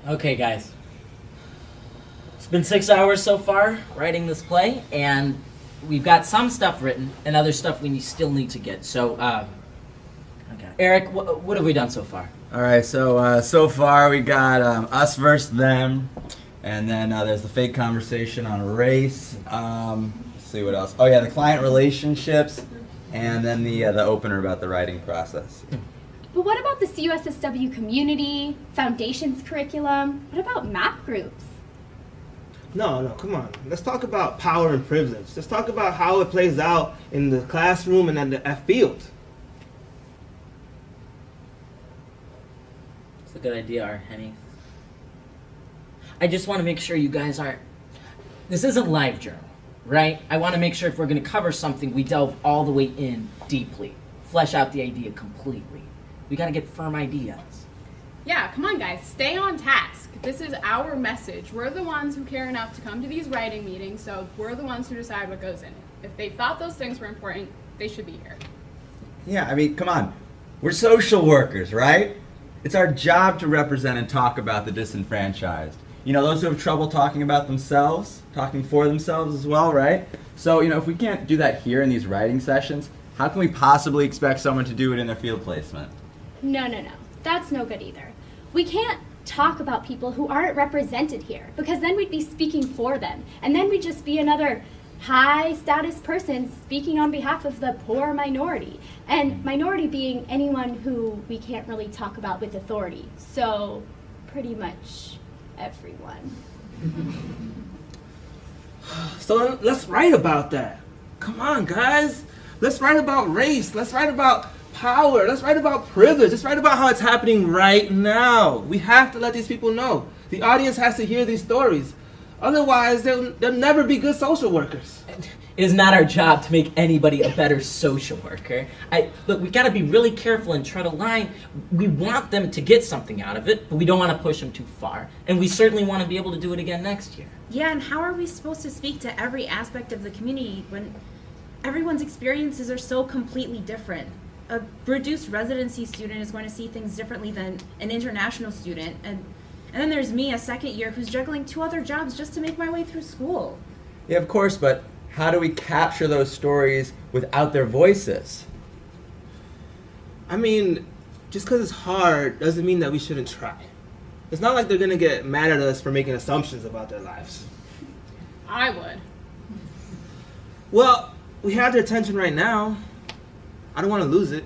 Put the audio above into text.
Okay, guys. It's been 6 hours so far writing this play, and we've got some stuff written and other stuff we still need to get. So, okay. Eric, what have we done so far? All right, so far we got us versus them, and then there's the fake conversation on race. Let's see what else. Oh yeah, the client relationships, and then the opener about the writing process. But what about the CUSSW community, foundations curriculum? What about map groups? No, come on. Let's talk about power and privilege. Let's talk about how it plays out in the classroom and at field. It's a good idea, Henny. I just want to make sure you guys aren't... This isn't live journal, right? I want to make sure if we're going to cover something, we delve all the way in deeply. Flesh out the idea completely. We got to get firm ideas. Yeah, come on guys, stay on task. This is our message. We're the ones who care enough to come to these writing meetings, so we're the ones who decide what goes in it. If they thought those things were important, they should be here. Yeah, I mean, come on. We're social workers, right? It's our job to represent and talk about the disenfranchised. You know, those who have trouble talking about themselves, talking for themselves as well, right? So, you know, if we can't do that here in these writing sessions, how can we possibly expect someone to do it in their field placement? No. That's no good either. We can't talk about people who aren't represented here, because then we'd be speaking for them. And then we'd just be another high status person speaking on behalf of the poor minority. And minority being anyone who we can't really talk about with authority. So pretty much everyone. So let's write about that. Come on, guys. Let's write about race. Let's write about power. Let's write about privilege. Let's write about how it's happening right now. We have to let these people know. The audience has to hear these stories. Otherwise, they'll never be good social workers. It is not our job to make anybody a better social worker. Look, we got to be really careful and tread a line. We want them to get something out of it, but we don't want to push them too far. And we certainly want to be able to do it again next year. Yeah, and how are we supposed to speak to every aspect of the community when everyone's experiences are so completely different? A reduced residency student is going to see things differently than an international student. And then there's me, a second year, who's juggling 2 other jobs just to make my way through school. Yeah, of course, but how do we capture those stories without their voices? I mean, just because it's hard doesn't mean that we shouldn't try. It's not like they're going to get mad at us for making assumptions about their lives. I would. Well, we have their attention right now. I don't want to lose it.